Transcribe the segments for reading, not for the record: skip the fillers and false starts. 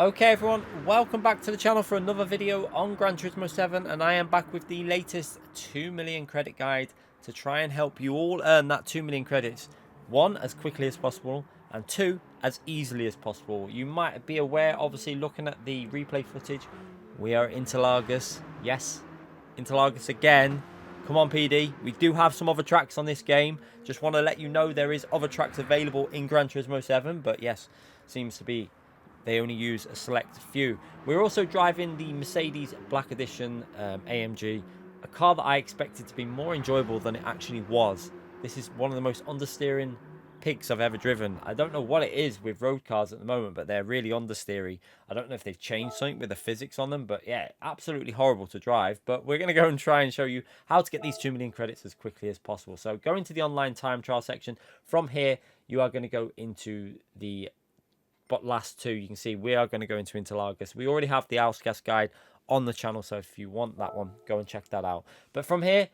Okay everyone, welcome back to the channel for another video on Gran Turismo 7, and I am back with the latest 2 million credit guide to try and help you all earn that 2 million credits, one, as quickly as possible, and two, as easily as possible. You might be aware, obviously looking at the replay footage, we are at Interlagos. Yes, Interlagos again. Come on PD, we do have some other tracks on this game. Just want to let you know there is other tracks available in Gran Turismo 7, but yes, seems to be they only use a select few. We're also driving the Mercedes Black Edition AMG, a car that I expected to be more enjoyable than it actually was. This is one of the most understeering pigs I've ever driven. I don't know what it is with road cars at the moment, but they're really understeery. I don't know if they've changed something with the physics on them, but yeah, absolutely horrible to drive. But we're going to go and try and show you how to get these 2 million credits as quickly as possible. So go into the online time trial section. From here, you are going to go into the last two. You can see we are going to go into Interlagos. We already have the Ausgas guide on the channel, so if you want that one, go and check that out. But from here,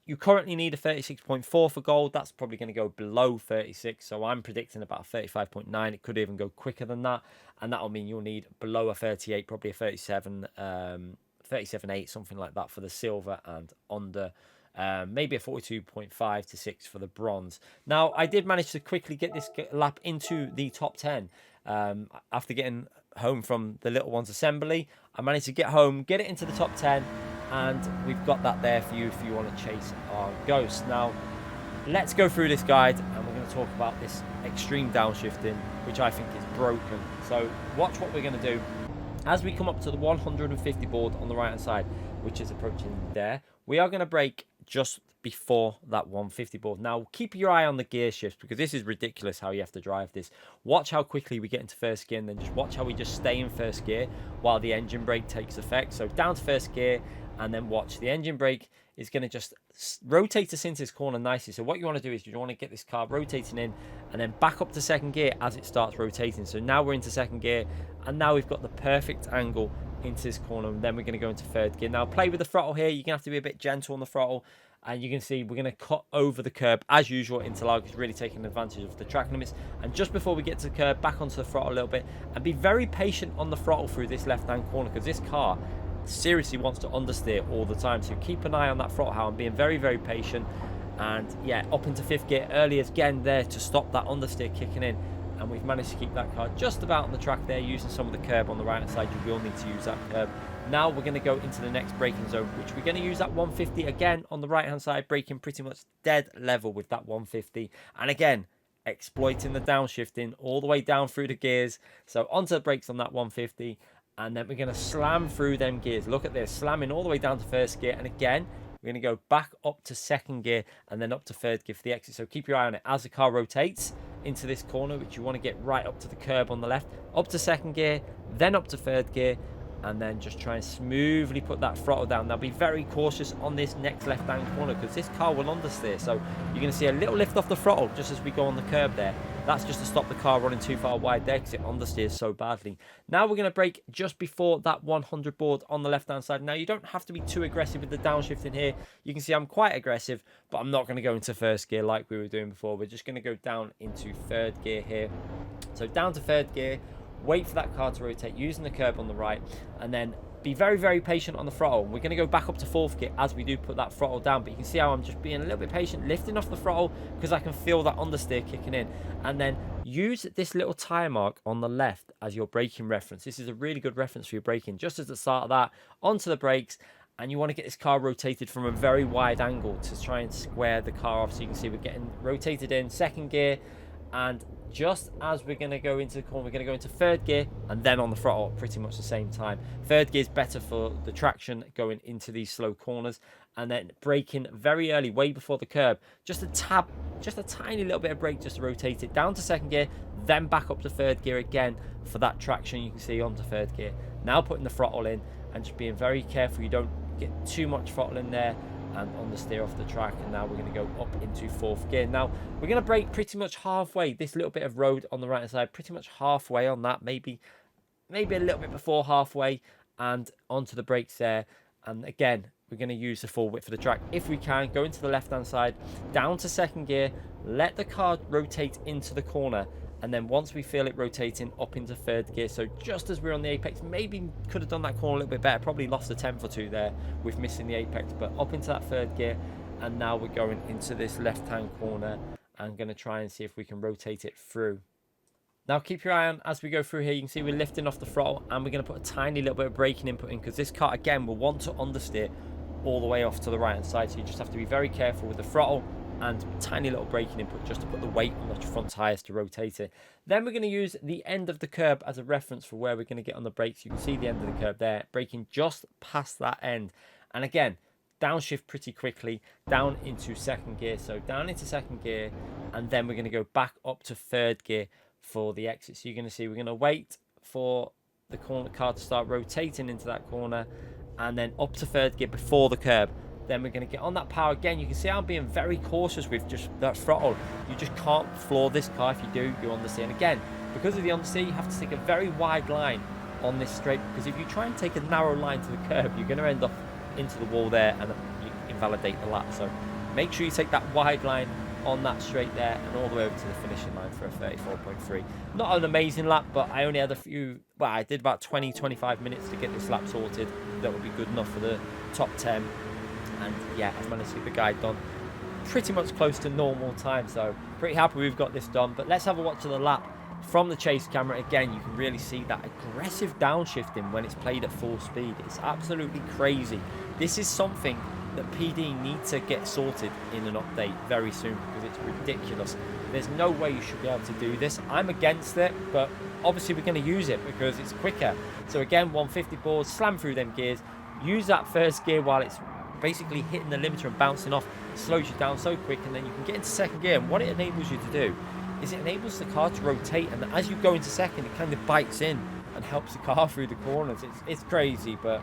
you currently need a 36.4 for gold. That's probably going to go below 36, so I'm predicting about 35.9. It could even go quicker than that, and that'll mean you'll need below a 38, probably a 37, 37.8, something like that for the silver, and under maybe a 42.5 to 6 for the bronze. Now, I did manage to quickly get this lap into the top 10. After getting home from the little one's assembly, I managed to get home, get it into the top 10, and we've got that there for you if you want to chase our ghost. Now, let's go through this guide, and we're going to talk about this extreme downshifting, which I think is broken. So watch what we're going to do. As we come up to the 150 board on the right hand side, which is approaching there, we are going to brake just before that 150 board. Now, keep your eye on the gear shifts, because this is ridiculous how you have to drive this. Watch how quickly we get into first gear, and then just watch how we just stay in first gear while the engine brake takes effect. So down to first gear, and then watch. The engine brake is going to just rotate us into this corner nicely. So what you want to do is you want to get this car rotating in, and then back up to second gear as it starts rotating. So now we're into second gear, and now we've got the perfect angle into this corner, and then we're going to go into third gear. Now, play with the throttle here. You're going to have to be a bit gentle on the throttle, and you can see we're going to cut over the curb as usual. Interlagos is really taking advantage of the track limits, and just before we get to the curb, back onto the throttle a little bit, and be very patient on the throttle through this left-hand corner, because this car seriously wants to understeer all the time. So keep an eye on that throttle, how I'm being very, very patient, and yeah, up into fifth gear early again there to stop that understeer kicking in. And we've managed to keep that car just about on the track there, using some of the curb on the right hand side. You will need to use that curb. Now we're going to go into the next braking zone, which we're going to use that 150 again on the right hand side, braking pretty much dead level with that 150, and again exploiting the downshifting all the way down through the gears. So onto the brakes on that 150, and then we're going to slam through them gears. Look at this, slamming all the way down to first gear, and again we're going to go back up to second gear and then up to third gear for the exit. So keep your eye on it as the car rotates into this corner, which you want to get right up to the curb on the left, up to second gear, then up to third gear, and then just try and smoothly put that throttle down. Now, be very cautious on this next left-hand corner, because this car will understeer. So you're going to see a little lift off the throttle just as we go on the curb there. That's just to stop the car running too far wide there, because it understeers so badly. Now we're going to brake just before that 100 board on the left-hand side. Now, you don't have to be too aggressive with the downshift in here. You can see I'm quite aggressive, but I'm not going to go into first gear like we were doing before. We're just going to go down into third gear here. So down to third gear, wait for that car to rotate using the curb on the right, and then be very, very patient on the throttle. We're going to go back up to fourth gear as we do put that throttle down, but you can see how I'm just being a little bit patient, lifting off the throttle, because I can feel that understeer kicking in. And then use this little tire mark on the left as your braking reference. This is a really good reference for your braking. Just as the start of that, onto the brakes, and you want to get this car rotated from a very wide angle to try and square the car off. So you can see we're getting rotated in second gear, and just as we're going to go into the corner, we're going to go into third gear, and then on the throttle at pretty much the same time. Third gear is better for the traction going into these slow corners, and then braking very early, way before the curb. Just a tab, just a tiny little bit of brake just to rotate it down to second gear, then back up to third gear again for that traction. You can see onto third gear. Now putting the throttle in and just being very careful you don't get too much throttle in there and understeer off the track. And now we're going to go up into fourth gear. Now we're going to brake pretty much halfway, this little bit of road on the right hand side, pretty much halfway on that, maybe a little bit before halfway, and onto the brakes there. And again, we're going to use the full width of the track if we can. Go into the left hand side, down to second gear, let the car rotate into the corner, And then once we feel it rotating, up into third gear. So just as we're on the apex, maybe could have done that corner a little bit better. Probably lost a tenth or two there with missing the apex, but up into that third gear. And now we're going into this left-hand corner. I'm going to try and see if we can rotate it through. Now keep your eye on as we go through here. You can see we're lifting off the throttle, and we're going to put a tiny little bit of braking input in, because this car, again, will want to understeer all the way off to the right-hand side. So you just have to be very careful with the throttle and tiny little braking input just to put the weight on the front tyres to rotate it. Then we're going to use the end of the curb as a reference for where we're going to get on the brakes. You can see the end of the curb there, braking just past that end. And again, downshift pretty quickly down into second gear. So down into second gear, and then we're going to go back up to third gear for the exit. So you're going to see we're going to wait for the corner car to start rotating into that corner, and then up to third gear before the curb. Then we're going to get on that power again. You can see I'm being very cautious with just that throttle. You just can't floor this car. If you do, you understeer. And again, because of the understeer, you have to take a very wide line on this straight, because if you try and take a narrow line to the curb, you're going to end up into the wall there and you invalidate the lap. So make sure you take that wide line on that straight there and all the way over to the finishing line for a 34.3. Not an amazing lap, but I only had a few, well, I did about 20-25 minutes to get this lap sorted. That would be good enough for the top 10. And yeah, I've managed to get the guide done pretty much close to normal time, so pretty happy we've got this done. But let's have a watch of the lap from the chase camera. Again, you can really see that aggressive downshifting when it's played at full speed. It's absolutely crazy. This is something that PD need to get sorted in an update very soon, because it's ridiculous. There's no way you should be able to do this. I'm against it, but obviously we're going to use it because it's quicker. So again, 150 boards, slam through them gears, use that first gear while it's basically hitting the limiter and bouncing off, slows you down so quick, and then you can get into second gear. And what it enables you to do is it enables the car to rotate, and as you go into second, it kind of bites in and helps the car through the corners. It's crazy, but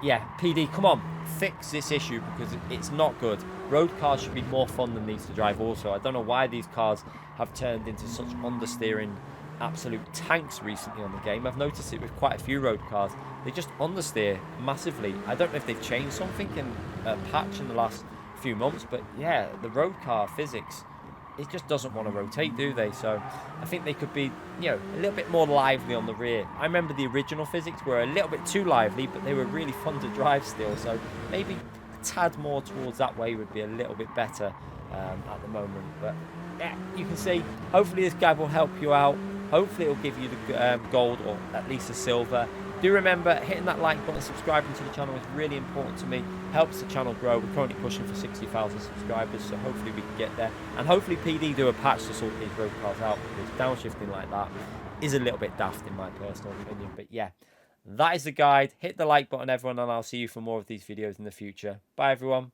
yeah, PD, come on, fix this issue, because it's not good. Road cars should be more fun than these to drive also. I don't know why these cars have turned into such understeering absolute tanks recently on the game. I've noticed it with quite a few road cars. They just understeer massively. I don't know if they've changed something in a patch in the last few months, but yeah, the road car physics, it just doesn't want to rotate, do they? So I think they could be, you know, a little bit more lively on the rear. I remember the original physics were a little bit too lively, but they were really fun to drive still. So maybe a tad more towards that way would be a little bit better at the moment. But yeah, you can see, hopefully this guide will help you out. Hopefully it will give you the gold, or at least a silver. Do remember, hitting that like button, subscribing to the channel is really important to me. Helps the channel grow. We're currently pushing for 60,000 subscribers, so hopefully we can get there. And hopefully PD do a patch to sort these road cars out, because downshifting like that is a little bit daft in my personal opinion. But yeah, that is the guide. Hit the like button, everyone, and I'll see you for more of these videos in the future. Bye, everyone.